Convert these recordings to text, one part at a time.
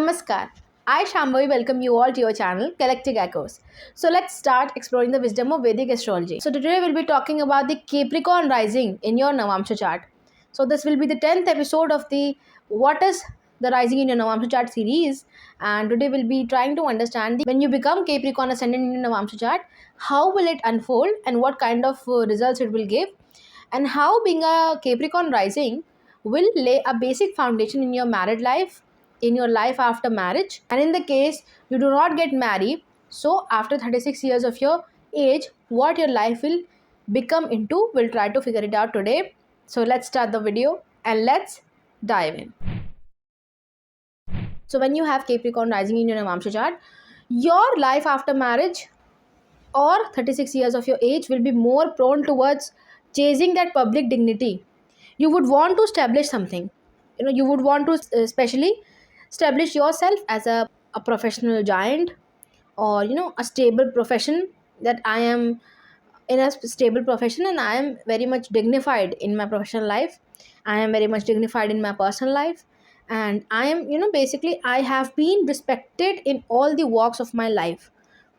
Namaskar. I Shambhavi welcome you all to your channel Galactic Echoes. So let's start exploring the wisdom of Vedic astrology. So today we'll be talking about the Capricorn Rising in your Navamsa chart. So this will be the 10th episode of the What is the Rising in your Navamsa chart series, and today we'll be trying to understand when you become Capricorn Ascendant in your Navamsa chart, how will it unfold and what kind of results it will give, and how being a Capricorn Rising will lay a basic foundation in your married life, in your life after marriage, and in the case you do not get married, so after 36 years of your age, what your life will become into, we'll try to figure it out today. So let's start the video and let's dive in. So when you have Capricorn Rising in your Navamsa chart, your life after marriage or 36 years of your age will be more prone towards chasing that public dignity. You would want to establish something. You would want to especially establish yourself as a professional giant, or a stable profession, that I am in a stable profession and I am very much dignified in my professional life. I am very much dignified in my personal life, and I am, basically I have been respected in all the walks of my life.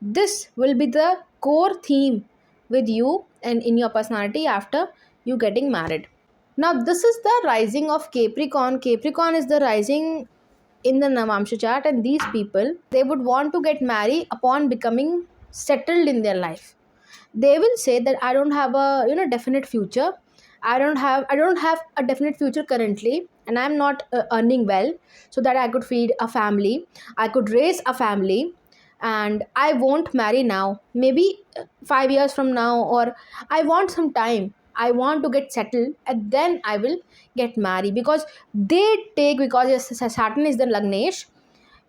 This will be the core theme with you and in your personality after you getting married. Now this is the rising of Capricorn. Capricorn is the rising in the Navamsa chart, and these people, they would want to get married upon becoming settled in their life. They will say that I don't have a definite future. I don't have a definite future currently, and I'm not earning well so that I could feed a family, I could raise a family, and I won't marry now. Maybe 5 years from now, or I want some time. I want to get settled and then I will get married, because because yes, Saturn is the Lagnesh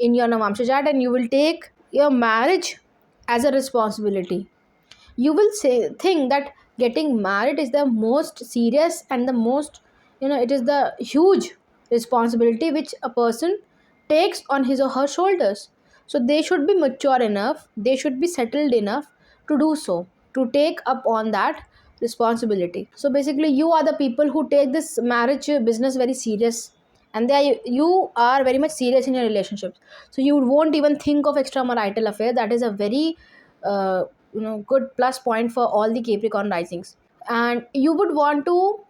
in your Navamsa chart, and you will take your marriage as a responsibility. You will think that getting married is the most serious and the most, it is the huge responsibility which a person takes on his or her shoulders. So they should be mature enough, they should be settled enough to do so, to take up on that responsibility. So basically you are the people who take this marriage business very serious, and you are very much serious in your relationships. So you won't even think of extramarital affair. That is a very uh, good plus point for all the Capricorn risings. And you would want to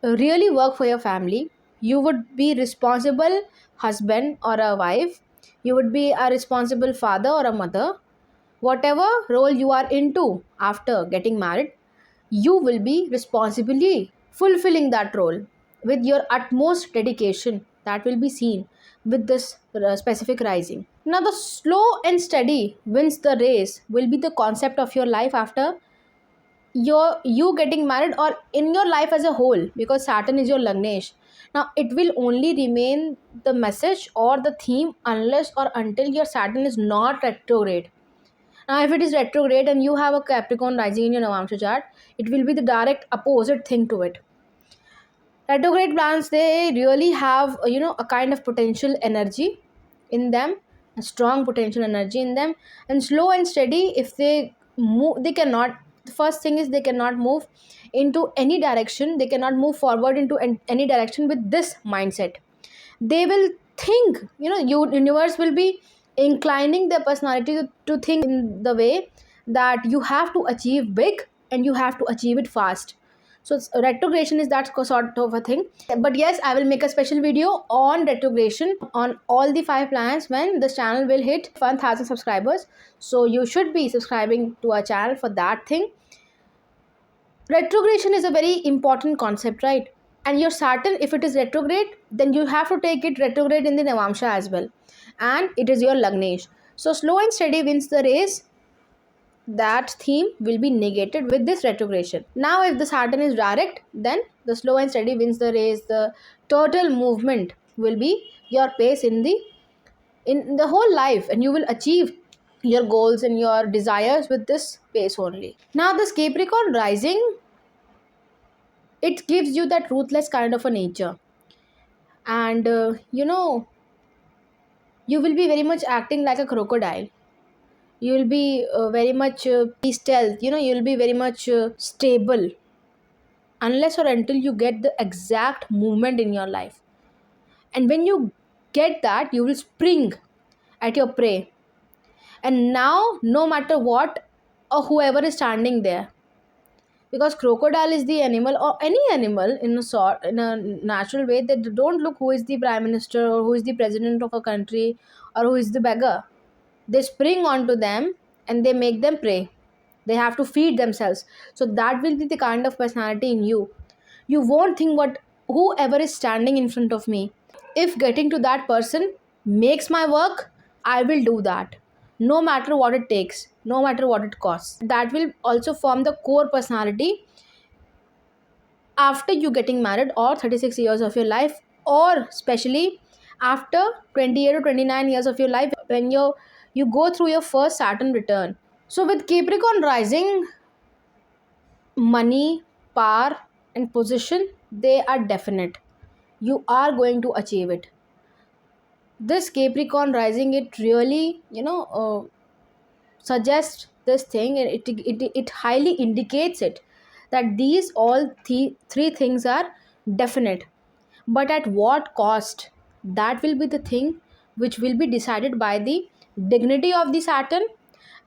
really work for your family. You would be responsible husband or a wife. You would be a responsible father or a mother. Whatever role you are into after getting married, you will be responsibly fulfilling that role with your utmost dedication. That will be seen with this specific rising. Now the slow and steady wins the race will be the concept of your life after you getting married, or in your life as a whole, because Saturn is your Lagnesh. Now it will only remain the message or the theme unless or until your Saturn is not retrograde. Now, if it is retrograde and you have a Capricorn rising in your Navamsa chart, it will be the direct opposite thing to it. Retrograde planets, they really have a kind of potential energy in them, a strong potential energy in them, and slow and steady. If they move, they cannot. The first thing is they cannot move into any direction. They cannot move forward into any direction with this mindset. They will think, universe will be inclining their personality to think in the way that you have to achieve big and you have to achieve it fast. So retrogression is that sort of a thing. But yes, I will make a special video on retrogression on all the 5 planets when this channel will hit 1000 subscribers. So you should be subscribing to our channel for that thing. Retrogression is a very important concept, right? And your Saturn, if it is retrograde, then you have to take it retrograde in the Navamsa as well, and it is your Lagnesh. So slow and steady wins the race. That theme will be negated with this retrogression. Now if the Saturn is direct, then the slow and steady wins the race. The total movement will be your pace in the whole life, and you will achieve your goals and your desires with this pace only. Now this Capricorn rising, it gives you that ruthless kind of a nature, and you will be very much acting like a crocodile. You will be very much be stealth. You will be very much stable unless or until you get the exact movement in your life. And when you get that, you will spring at your prey. And now, no matter what or whoever is standing there, because crocodile is the animal, or any animal in a sort, in a natural way, they don't look who is the prime minister or who is the president of a country or who is the beggar. They spring onto them and they make them prey. They have to feed themselves. So that will be the kind of personality in you. You won't think what whoever is standing in front of me, if getting to that person makes my work, I will do that, no matter what it takes, no matter what it costs. That will also form the core personality after you getting married, or 36 years of your life, or especially after 28 to 29 years of your life, when you go through your first Saturn return. So with Capricorn rising, money, power and position, they are definite. You are going to achieve it. This Capricorn rising, it really, suggests this thing, and it highly indicates it, that these all three things are definite. But at what cost? That will be the thing which will be decided by the dignity of the Saturn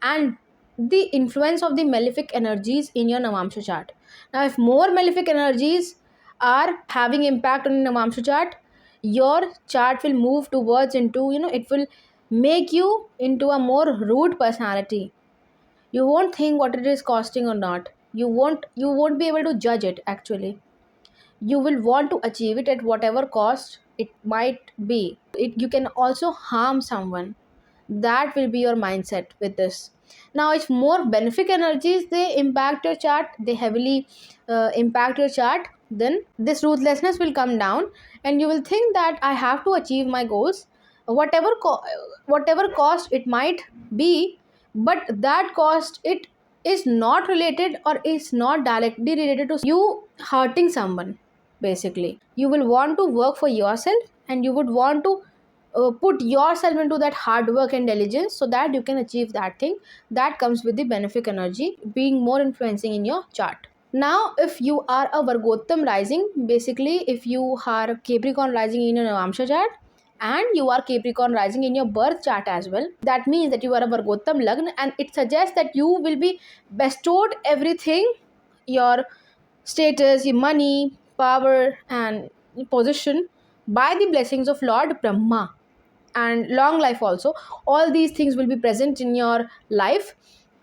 and the influence of the malefic energies in your Navamsa chart. Now, if more malefic energies are having impact on your Navamsa chart, your chart will move towards into, it will make you into a more rude personality. You won't think what it is costing or not. You won't be able to judge it actually. You will want to achieve it at whatever cost it might be. You can also harm someone. That will be your mindset with this. Now, if more benefic energies, they impact your chart, they heavily impact your chart, then this ruthlessness will come down, and you will think that I have to achieve my goals, whatever cost it might be. But that cost, it is not related or is not directly related to you hurting someone. Basically, you will want to work for yourself, and you would want to put yourself into that hard work and diligence, so that you can achieve that thing. That comes with the benefic energy being more influencing in your chart. Now, if you are a Vargottam rising, basically if you are Capricorn rising in your Navamsa chart and you are Capricorn rising in your birth chart as well, that means that you are a Vargottam Lagna, and it suggests that you will be bestowed everything, your status, your money, power and position, by the blessings of Lord Brahma, and long life also. All these things will be present in your life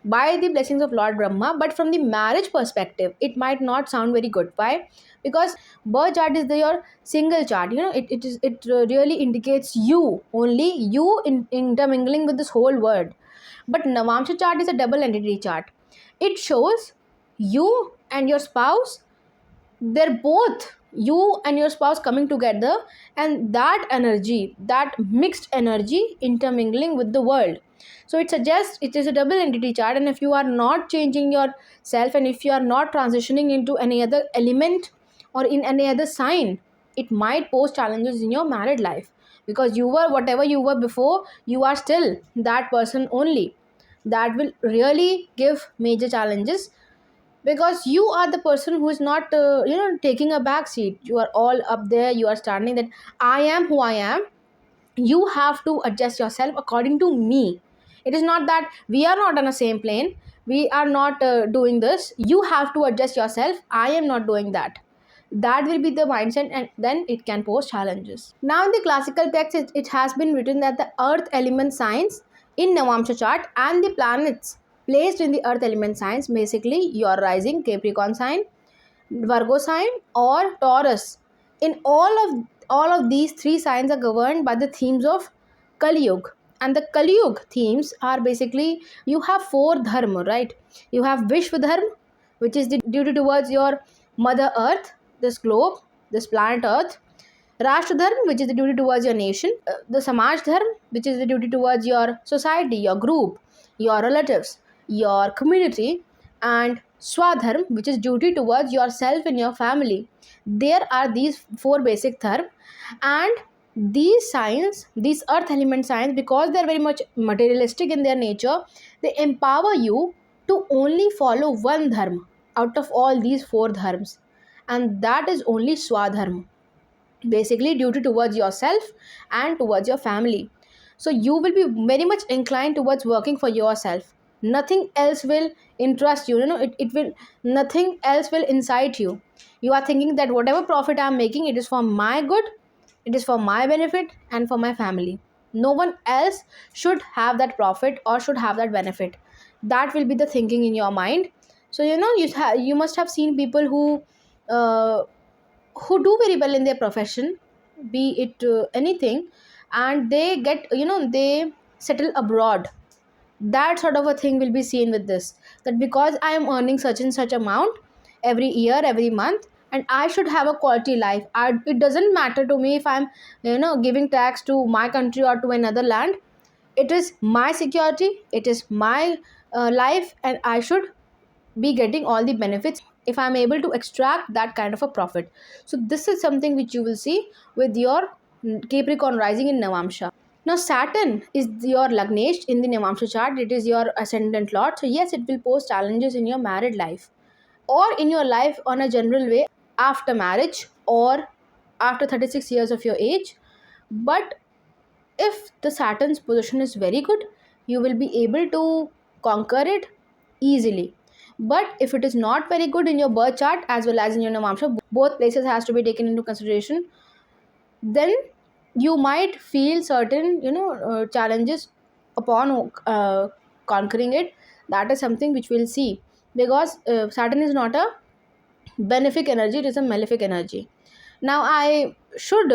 by the blessings of Lord Brahma. But from the marriage perspective, it might not sound very good. Why? Because birth chart is your single chart. It really indicates you, only you, in intermingling with this whole world. But Navamsa chart is a double entity chart. It shows you and your spouse, they're both, you and your spouse, coming together, and that energy, that mixed energy, intermingling with the world. So it suggests it is a double entity chart, and if you are not changing yourself, and if you are not transitioning into any other element or in any other sign, it might pose challenges in your married life, because you were whatever you were before, you are still that person only. That will really give major challenges, because you are the person who is not taking a back seat. You are all up there, you are standing that I am who I am. You have to adjust yourself according to me. It is not that we are not on the same plane, we are not doing this. You have to adjust yourself. I am not doing that. That will be the mindset, and then it can pose challenges. Now, in the classical text, it has been written that the earth element signs in Navamsa chart and the planets placed in the earth element signs, basically your rising Capricorn sign, Virgo sign or Taurus, in all of these three signs are governed by the themes of Kali Yuga. And the Kali Yuga themes are basically, you have four dharma, right? You have Vishwa dharma, which is the duty towards your mother earth, this globe, this planet earth. Rashtra dharma, which is the duty towards your nation. The Samaj dharma, which is the duty towards your society, your group, your relatives, your community. And Swadharma, which is duty towards yourself and your family. There are these four basic dharma, and these signs, these earth element signs, because they are very much materialistic in their nature, they empower you to only follow one dharma out of all these four dharmas, and that is only Swadharma. basically duty towards yourself and towards your family. So you will be very much inclined towards working for yourself. Nothing else will interest you, it will, nothing else will incite you. You are thinking that whatever profit I'm making, it is for my good, it is for my benefit and for my family. No one else should have that profit or should have that benefit. That will be the thinking in your mind. So you must have seen people uh, who do very well in their profession, be it anything, and they get, they settle abroad. That sort of a thing will be seen with this, that because I am earning such and such amount every year, every month, and I should have a quality life. It doesn't matter to me if I'm giving tax to my country or to another land. It is my security, it is my life, and I should be getting all the benefits if I'm able to extract that kind of a profit. So this is something which you will see with your Capricorn rising in Navamsha. Now Saturn is your Lagnesh in the Navamsha chart. It is your ascendant lord. So yes, it will pose challenges in your married life or in your life on a general way after marriage or after 36 years of your age. But if the Saturn's position is very good, you will be able to conquer it easily. But if it is not very good in your birth chart as well as in your Navamsha, both places has to be taken into consideration, then you might feel certain challenges upon conquering it. That is something which we'll see, because Saturn is not a benefic energy, it is a malefic energy. Now I should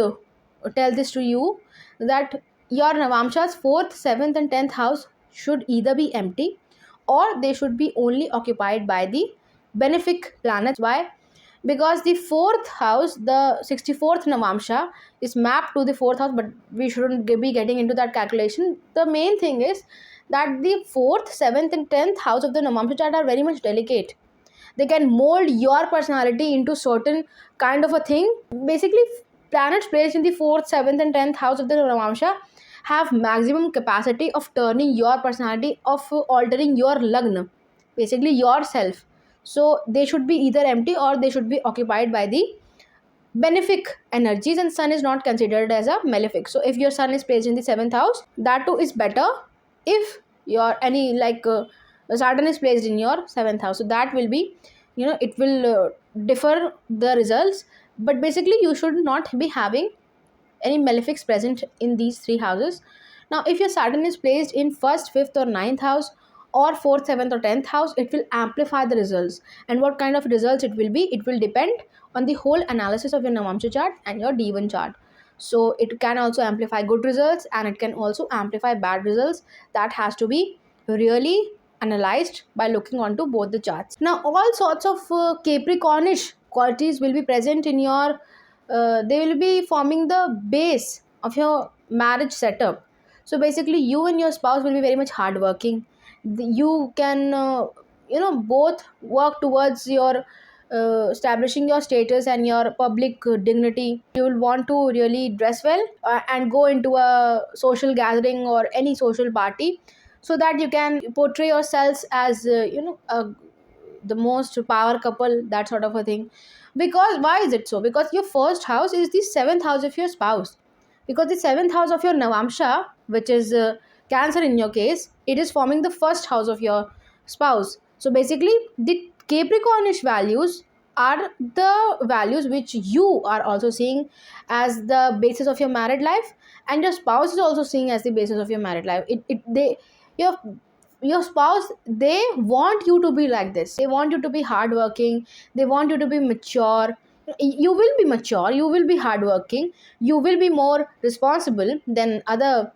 tell this to you, that your Navamsha's 4th, 7th and 10th house should either be empty or they should be only occupied by the benefic planets. Why? Because the 4th house, the 64th Navamsha, is mapped to the 4th house, but we shouldn't be getting into that calculation. The main thing is that the 4th, 7th and 10th house of the Navamsha chart are very much delicate. They can mold your personality into certain kind of a thing. Basically, planets placed in the 4th, 7th and 10th house of the Navamsha have maximum capacity of turning your personality, of altering your lagna, basically yourself. So they should be either empty or they should be occupied by the benefic energies, and sun is not considered as a malefic. So if your sun is placed in the 7th house, that too is better. If your any like Saturn is placed in your 7th house, so that will be, it will differ the results. But basically you should not be having any malefics present in these three houses. Now, if your Saturn is placed in 1st, 5th, or 9th house, or 4th, 7th, or 10th house, it will amplify the results. And what kind of results it will be? It will depend on the whole analysis of your Navamsha chart and your D1 chart. So, it can also amplify good results and it can also amplify bad results. That has to be really analyzed by looking onto both the charts. Now, all sorts of Capricornish qualities will be present in your they will be forming the base of your marriage setup. So basically you and your spouse will be very much hardworking. You can both work towards your establishing your status and your public dignity. You will want to really dress well and go into a social gathering or any social party, so that you can portray yourselves as the most power couple, that sort of a thing. Because why is it so? Because your first house is the 7th house of your spouse. Because the 7th house of your Navamsha, which is Cancer in your case, it is forming the first house of your spouse. So basically the Capricornish values are the values which you are also seeing as the basis of your married life, and your spouse is also seeing as the basis of your married life. Your your spouse, they want you to be like this. They want you to be hardworking, they want you to be mature. You will be mature, you will be hardworking, you will be more responsible than other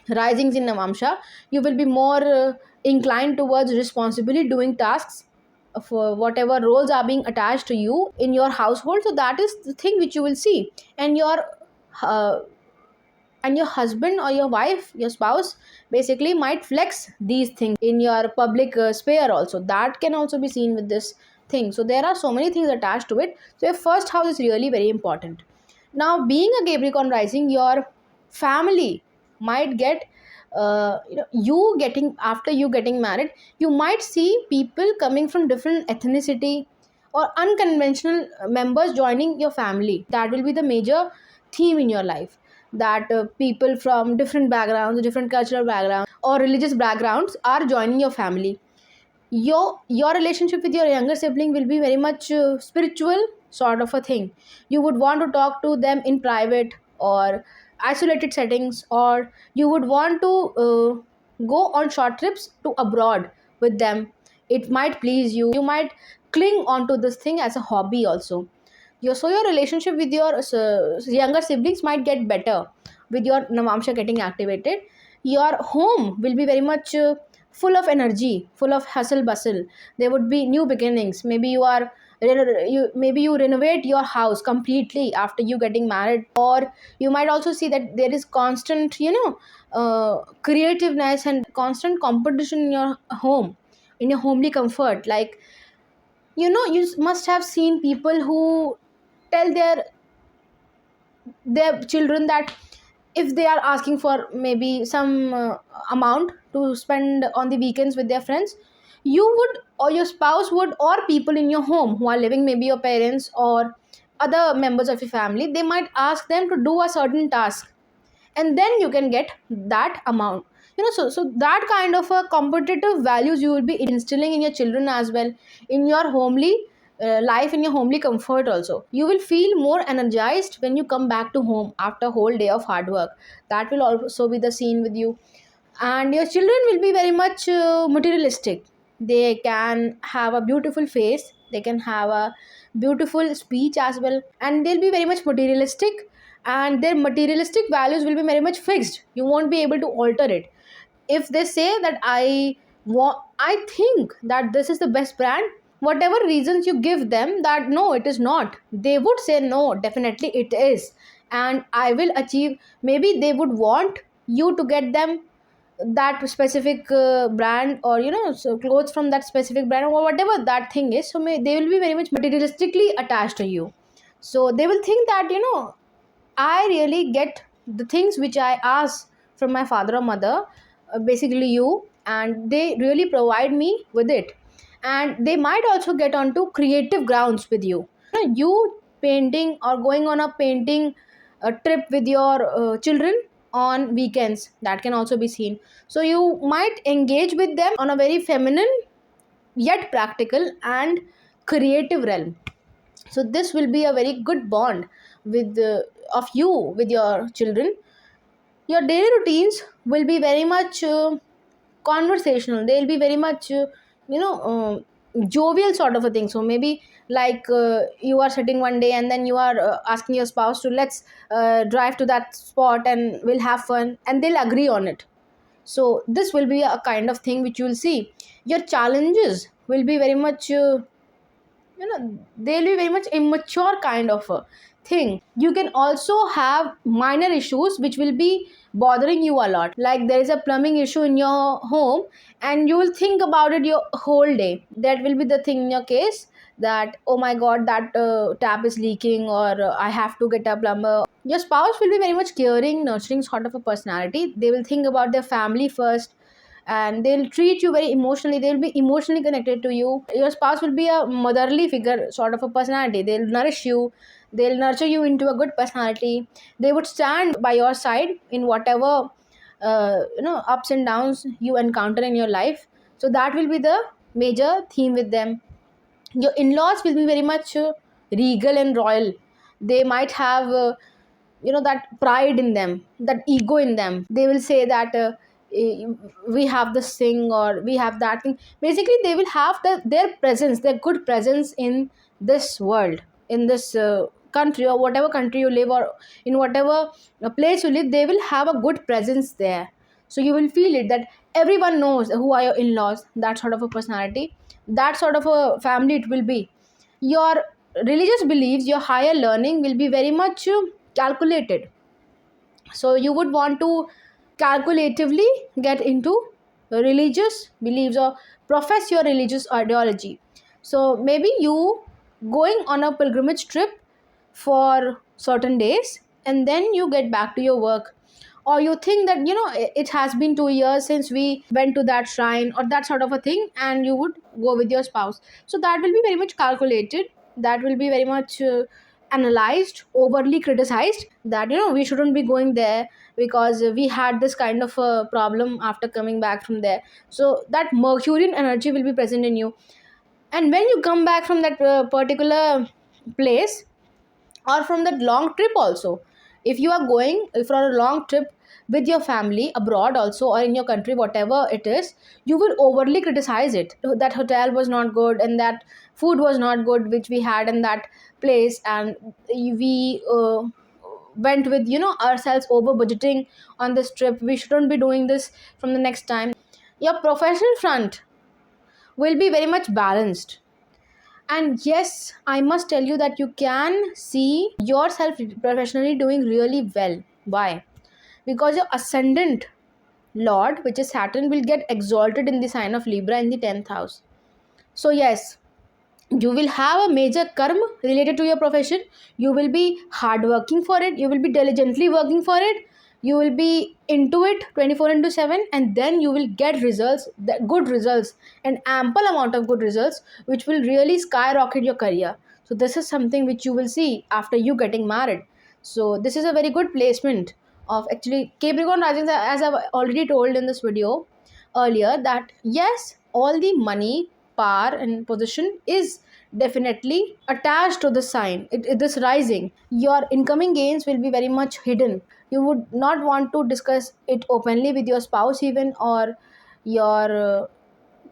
risings in Navamsha. You will be more inclined towards responsibly doing tasks for whatever roles are being attached to you in your household. So that is the thing which you will see. Uh, and your husband or your wife, your spouse, basically might flex these things in your public sphere also. That can also be seen with this thing. So there are so many things attached to it. So your first house is really very important. Now, being a Capricorn rising, your family might get you getting, after you getting married, you might see people coming from different ethnicity or unconventional members joining your family. That will be the major theme in your life, that people from different backgrounds, different cultural backgrounds or religious backgrounds are joining your family. Your relationship with your younger sibling will be very much spiritual sort of a thing. You would want to talk to them in private or isolated settings, or you would want to go on short trips to abroad with them. It might please you. You might cling onto this thing as a hobby also. So your relationship with your younger siblings might get better with your Navamsa getting activated. Your home will be very much full of energy, full of hustle bustle. There would be new beginnings. Maybe you renovate your house completely after you getting married, or you might also see that there is constant, creativeness and constant competition in your home, in your homely comfort. Like, you must have seen people who tell their children that if they are asking for maybe some amount to spend on the weekends with their friends, you would, or your spouse would, or people in your home who are living, maybe your parents or other members of your family, they might ask them to do a certain task, and then you can get that amount. So that kind of a competitive values you will be instilling in your children as well, in your homely life, in your homely comfort also. You will feel more energized when you come back to home after a whole day of hard work. That will also be the scene with you. And your children will be very much materialistic. They can have a beautiful face, they can have a beautiful speech as well, and they'll be very much materialistic, and their materialistic values will be very much fixed. You won't be able to alter it. If they say that I think that this is the best brand, whatever reasons you give them that no it is not, they would say no, definitely it is, and I will achieve. Maybe they would want you to get them that specific brand, or so clothes from that specific brand, or whatever that thing is. So they will be very much materialistically attached to you. So they will think that I really get the things which I ask from my father or mother, basically you, and they really provide me with it. And they might also get onto creative grounds with you. You painting or going on a painting trip with your children on weekends, that can also be seen. So you might engage with them on a very feminine yet practical and creative realm. So this will be a very good bond with of you with your children. Your daily routines will be very much conversational. They'll be very much jovial sort of a thing. So maybe like you are sitting one day and then you are asking your spouse to let's drive to that spot and we'll have fun, and they'll agree on it. So this will be a kind of thing which you will see. Your challenges will be very much they'll be very much immature kind of a thing. You can also have minor issues which will be bothering you a lot, like there is a plumbing issue in your home and you will think about it your whole day. That will be the thing in your case, that oh my god, that tap is leaking, or I have to get a plumber. Your spouse will be very much caring, nurturing sort of a personality. They will think about their family first, and they'll treat you very emotionally. They'll be emotionally connected to you. Your spouse will be a motherly figure sort of a personality. They'll nourish you, they'll nurture you into a good personality. They would stand by your side in whatever ups and downs you encounter in your life. So that will be the major theme with them. Your in-laws will be very much regal and royal. They might have that pride in them, that ego in them. They will say that eh, we have this thing or we have that thing. Basically they will have their presence, their good presence in this world, in this country, or whatever country you live, or in whatever place you live. They will have a good presence there. So you will feel it, that everyone knows who are your in-laws. That sort of a personality, that sort of a family it will be. Your religious beliefs, your higher learning will be very much calculated. So you would want to calculatively get into religious beliefs or profess your religious ideology. So maybe you going on a pilgrimage trip for certain days and then you get back to your work, or you think that it has been 2 years since we went to that shrine or that sort of a thing, and you would go with your spouse. So that will be very much calculated, that will be very much analyzed, overly criticized, that we shouldn't be going there because we had this kind of a problem after coming back from there. So that Mercurian energy will be present in you. And when you come back from that particular place, or from that long trip also, if you are going for a long trip with your family abroad also, or in your country, whatever it is, you will overly criticize it, that hotel was not good and that food was not good which we had in that place, and we went with ourselves over budgeting on this trip, we shouldn't be doing this from the next time. Your professional front will be very much balanced. And yes, I must tell you that you can see yourself professionally doing really well. Why? Because your ascendant lord, which is Saturn, will get exalted in the sign of Libra in the 10th house. So, yes, you will have a major karma related to your profession. You will be hardworking for it, you will be diligently working for it, you will be into it 24 into 7, and then you will get results, good results, and ample amount of good results, which will really skyrocket your career. So this is something which you will see after you getting married. So this is a very good placement of actually Capricorn rising, as I've already told in this video earlier, that yes, all the money, power and position is definitely attached to the sign, this rising. Your incoming gains will be very much hidden. You would not want to discuss it openly with your spouse even, or your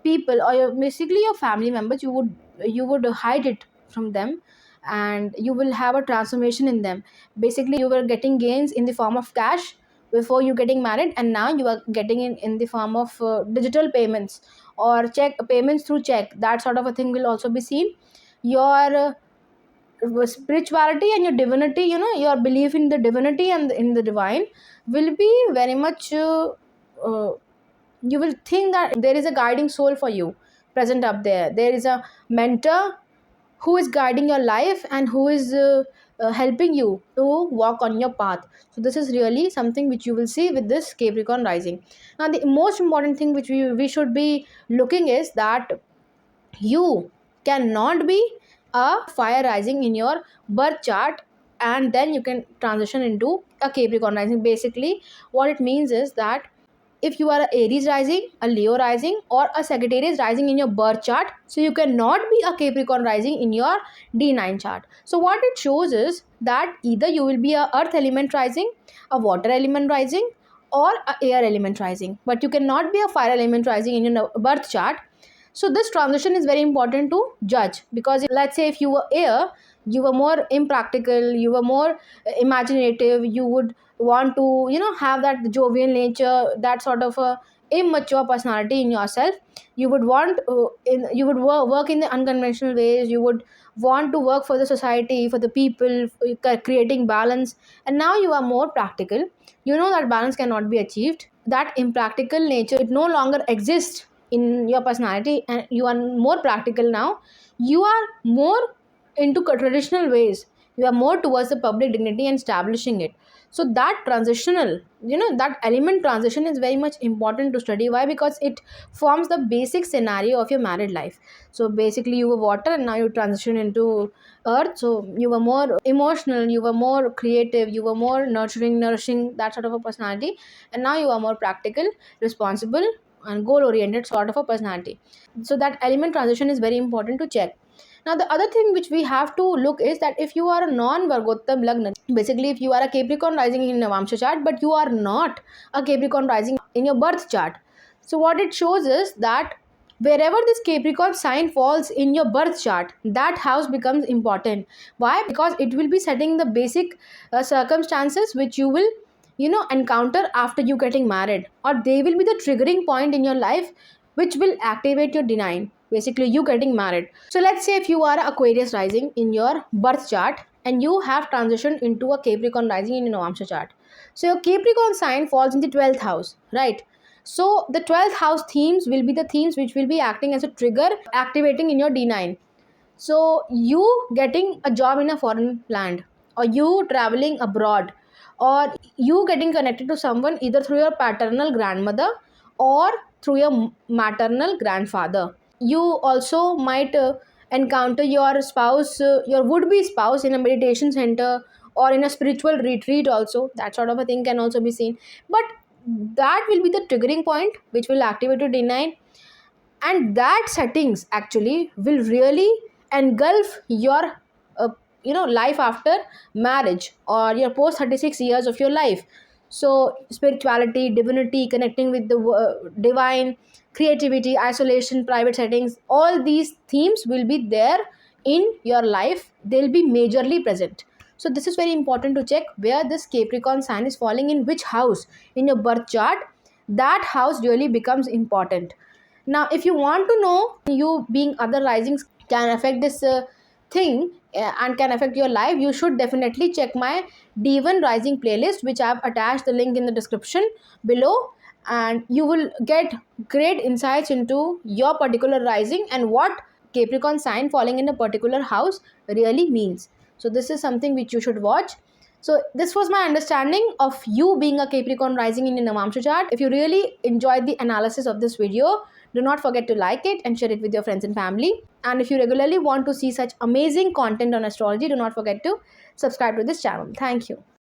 people, or basically your family members. You would hide it from them, and you will have a transformation in them. Basically you were getting gains in the form of cash before you getting married, and now you are getting in the form of digital payments or check payments through check. That sort of a thing will also be seen. Your spirituality and your divinity, your belief in the divinity and in the divine will be very much uh, you will think that there is a guiding soul for you present up there. There is a mentor who is guiding your life and who is helping you to walk on your path. So this is really something which you will see with this Capricorn rising. Now the most important thing which we should be looking is that you cannot be a fire rising in your birth chart and then you can transition into a Capricorn rising. Basically what it means is that if you are a Aries rising, a Leo rising, or a Sagittarius rising in your birth chart, so you cannot be a Capricorn rising in your D9 chart. So what it shows is that either you will be a earth element rising, a water element rising, or a air element rising, but you cannot be a fire element rising in your birth chart. So this transition is very important to judge, because let's say if you were air, you were more impractical, you were more imaginative, you would want to have that jovial nature, that sort of a immature personality in yourself. You would want you would work in the unconventional ways, you would want to work for the society, for the people, creating balance. And now you are more practical, that balance cannot be achieved, that impractical nature, it no longer exists in your personality, and you are more practical now. You are more into traditional ways, you are more towards the public dignity and establishing it. So that transitional, that element transition is very much important to study. Why? Because it forms the basic scenario of your married life. So basically you were water and now you transition into earth. So you were more emotional, you were more creative, you were more nurturing, nourishing, that sort of a personality, and now you are more practical, responsible and goal oriented sort of a personality. So that element transition is very important to check. Now the other thing which we have to look is that if you are a non-Vargottam Lagna, basically if you are a Capricorn rising in Navamsa chart but you are not a Capricorn rising in your birth chart, so what it shows is that wherever this Capricorn sign falls in your birth chart, that house becomes important. Why? Because it will be setting the basic circumstances which you will encounter after you getting married, or they will be the triggering point in your life which will activate your D9, basically you getting married. So let's say if you are Aquarius rising in your birth chart and you have transitioned into a Capricorn rising in your Navamsa chart, so your Capricorn sign falls in the 12th house, right? So the 12th house themes will be the themes which will be acting as a trigger activating in your D9. So you getting a job in a foreign land, or you traveling abroad, or you getting connected to someone either through your paternal grandmother or through your maternal grandfather. You also might encounter your spouse, your would be spouse, in a meditation center or in a spiritual retreat also. That sort of a thing can also be seen. But that will be the triggering point which will activate your D9, and that settings actually will really engulf your uh, life after marriage, or your post 36 years of your life. So spirituality, divinity, connecting with the divine, creativity, isolation, private settings, all these themes will be there in your life. They'll be majorly present. So this is very important to check where this Capricorn sign is falling, in which house in your birth chart. That house really becomes important. Now, if you want to know you being other risings can affect this thing and can affect your life, you should definitely check my D1 rising playlist, which I have attached the link in the description below, and you will get great insights into your particular rising and what Capricorn sign falling in a particular house really means. So this is something which you should watch. So this was my understanding of you being a Capricorn rising in your Navamsa chart. If you really enjoyed the analysis of this video, do not forget to like it and share it with your friends and family. And if you regularly want to see such amazing content on astrology, do not forget to subscribe to this channel. Thank you.